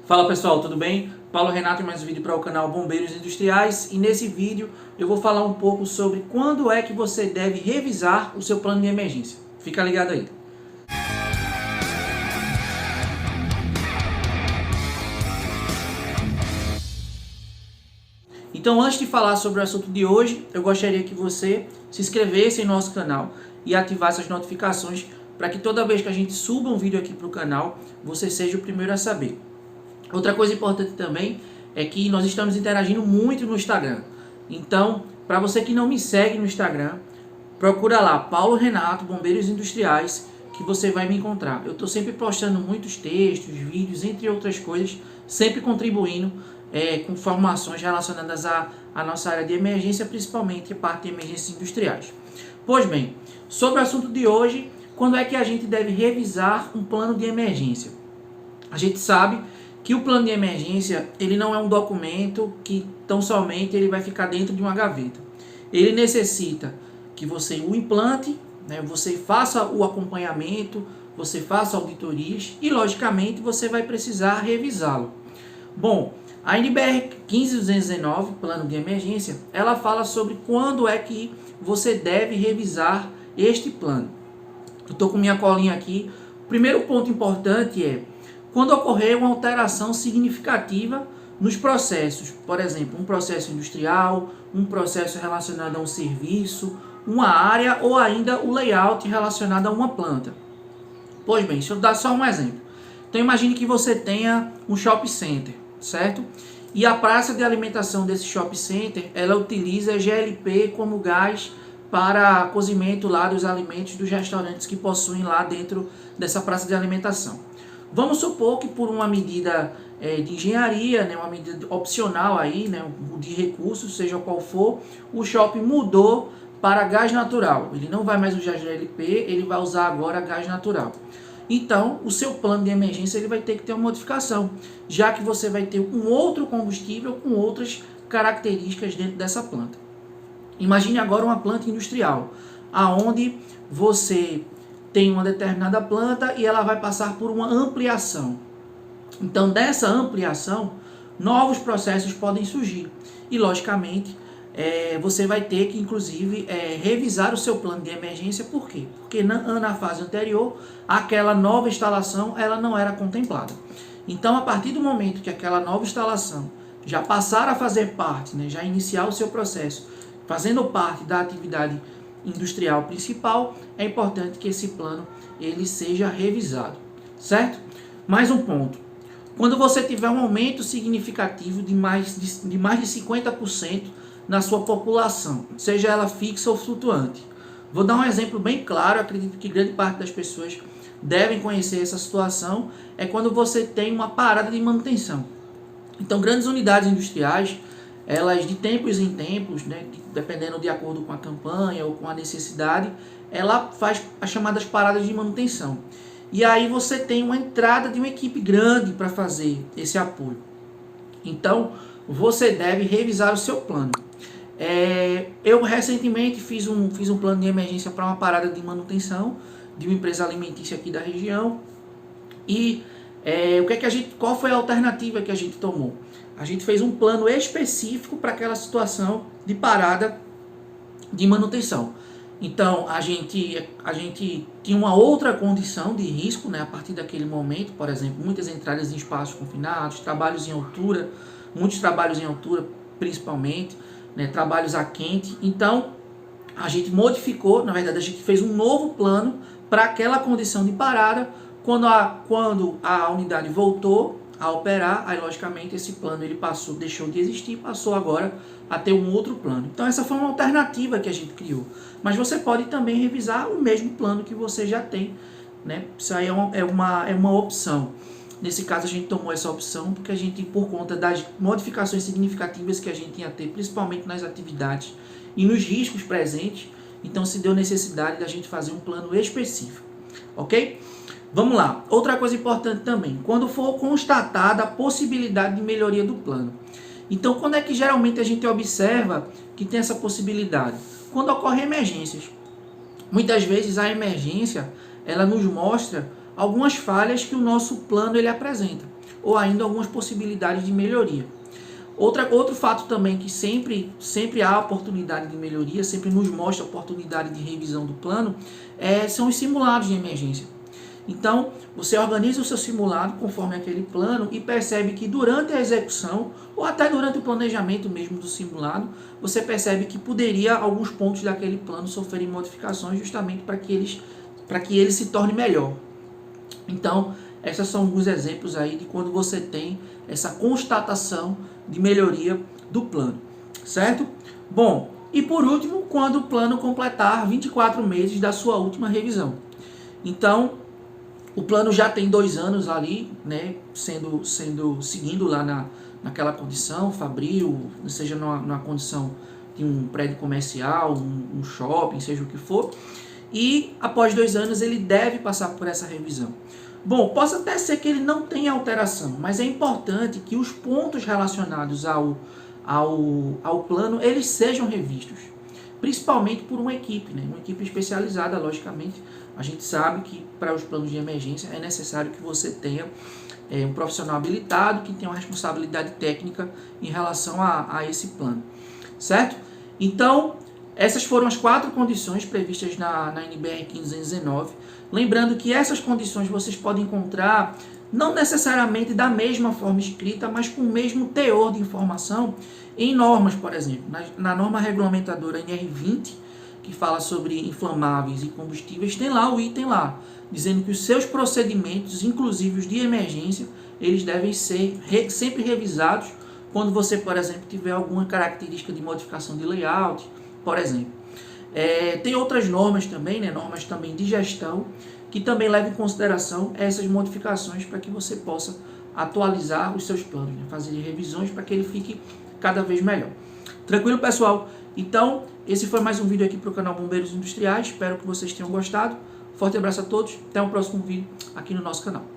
Fala pessoal, tudo bem? Paulo Renato em mais um vídeo para o canal Bombeiros Industriais, e nesse vídeo eu vou falar um pouco sobre quando é que você deve revisar o seu plano de emergência. Fica ligado aí. Então, antes de falar sobre o assunto de hoje, eu gostaria que você se inscrevesse em nosso canal e ativasse as notificações para que toda vez que a gente suba um vídeo aqui para o canal, você seja o primeiro a saber. Outra coisa importante também é que nós estamos interagindo muito no Instagram. Então, para você que não me segue no Instagram, procura lá, Paulo Renato, Bombeiros Industriais, que você vai me encontrar. Eu estou sempre postando muitos textos, vídeos, entre outras coisas, sempre contribuindo com informações relacionadas à nossa área de emergência, principalmente a parte de emergências industriais. Pois bem, sobre o assunto de hoje, quando é que a gente deve revisar um plano de emergência? A gente sabe que o plano de emergência, ele não é um documento que tão somente ele vai ficar dentro de uma gaveta. Ele necessita que você o implante, né, você faça o acompanhamento, você faça auditorias e, logicamente, você vai precisar revisá-lo. Bom, a NBR 15219, plano de emergência, ela fala sobre quando é que você deve revisar este plano. Eu estou com minha colinha aqui. O primeiro ponto importante é quando ocorrer uma alteração significativa nos processos, por exemplo, um processo industrial, um processo relacionado a um serviço, uma área ou ainda o layout relacionado a uma planta. Pois bem, deixa eu dar só um exemplo. Então imagine que você tenha um shopping center, certo? E a praça de alimentação desse shopping center, ela utiliza GLP como gás para cozimento lá dos alimentos dos restaurantes que possuem lá dentro dessa praça de alimentação. Vamos supor que por uma medida de engenharia, né, uma medida opcional aí, né, de recursos, seja qual for, o shopping mudou para gás natural. Ele não vai mais usar GLP, ele vai usar agora gás natural. Então, o seu plano de emergência ele vai ter que ter uma modificação, já que você vai ter um outro combustível com outras características dentro dessa planta. Imagine agora uma planta industrial, aonde você tem uma determinada planta e ela vai passar por uma ampliação. Então, dessa ampliação, novos processos podem surgir. E, logicamente, você vai ter que, inclusive, revisar o seu plano de emergência. Por quê? Porque na fase anterior, aquela nova instalação ela não era contemplada. Então, a partir do momento que aquela nova instalação já passar a fazer parte, né, já iniciar o seu processo, fazendo parte da atividade industrial principal, é importante que esse plano ele seja revisado, certo? Mais um ponto. Quando você tiver um aumento significativo de mais de 50% na sua população, seja ela fixa ou flutuante. Vou dar um exemplo bem claro, acredito que grande parte das pessoas devem conhecer essa situação, é quando você tem uma parada de manutenção. Então, grandes unidades industriais, elas de tempos em tempos, né, dependendo de acordo com a campanha ou com a necessidade, ela faz as chamadas paradas de manutenção. E aí você tem uma entrada de uma equipe grande para fazer esse apoio. Então, você deve revisar o seu plano. Eu recentemente fiz um plano de emergência para uma parada de manutenção de uma empresa alimentícia aqui da região. E qual foi a alternativa que a gente tomou? A gente fez um plano específico para aquela situação de parada de manutenção. Então, a gente tinha uma outra condição de risco, né, a partir daquele momento, por exemplo, muitas entradas em espaços confinados, trabalhos em altura, muitos trabalhos em altura principalmente, né, trabalhos a quente. Então, a gente modificou, na verdade, a gente fez um novo plano para aquela condição de parada. Quando a unidade voltou a operar, aí logicamente esse plano ele deixou de existir, passou agora a ter um outro plano. Então essa foi uma alternativa que a gente criou. Mas você pode também revisar o mesmo plano que você já tem, né? Isso aí é uma opção. Nesse caso a gente tomou essa opção porque a gente, por conta das modificações significativas que a gente ia ter, principalmente nas atividades e nos riscos presentes, então se deu necessidade da gente fazer um plano específico, ok? Vamos lá, outra coisa importante também, quando for constatada a possibilidade de melhoria do plano. Então, quando é que geralmente a gente observa que tem essa possibilidade? Quando ocorrem emergências. Muitas vezes a emergência, ela nos mostra algumas falhas que o nosso plano ele apresenta. ou ainda algumas possibilidades de melhoria. Outro fato também que sempre há oportunidade de melhoria, sempre nos mostra a oportunidade de revisão do plano, são os simulados de emergência. Então, você organiza o seu simulado conforme aquele plano e percebe que durante a execução, ou até durante o planejamento mesmo do simulado, você percebe que poderia alguns pontos daquele plano sofrerem modificações justamente para que ele se torne melhor. Então, esses são alguns exemplos aí de quando você tem essa constatação de melhoria do plano, certo? Bom, e por último, quando o plano completar 24 meses da sua última revisão. Então, o plano já tem 2 anos ali, né, seguindo lá naquela condição, fabril, seja numa condição de um prédio comercial, um shopping, seja o que for, e após 2 anos ele deve passar por essa revisão. Bom, pode até ser que ele não tenha alteração, mas é importante que os pontos relacionados ao plano, eles sejam revistos, principalmente por uma equipe, né? Uma equipe especializada, logicamente. A gente sabe que para os planos de emergência é necessário que você tenha um profissional habilitado, que tenha uma responsabilidade técnica em relação a esse plano, certo? Então, essas foram as 4 condições previstas na NBR 1519. Lembrando que essas condições vocês podem encontrar não necessariamente da mesma forma escrita, mas com o mesmo teor de informação em normas, por exemplo. Na norma regulamentadora NR20, que fala sobre inflamáveis e combustíveis, tem lá o item lá, dizendo que os seus procedimentos, inclusive os de emergência, eles devem ser sempre revisados quando você, por exemplo, tiver alguma característica de modificação de layout, por exemplo. Tem outras normas também, né, normas também de gestão, que também levam em consideração essas modificações para que você possa atualizar os seus planos, né, fazer revisões para que ele fique cada vez melhor. Tranquilo, pessoal? Então, esse foi mais um vídeo aqui para o canal Bombeiros Industriais. Espero que vocês tenham gostado. Forte abraço a todos. Até o próximo vídeo aqui no nosso canal.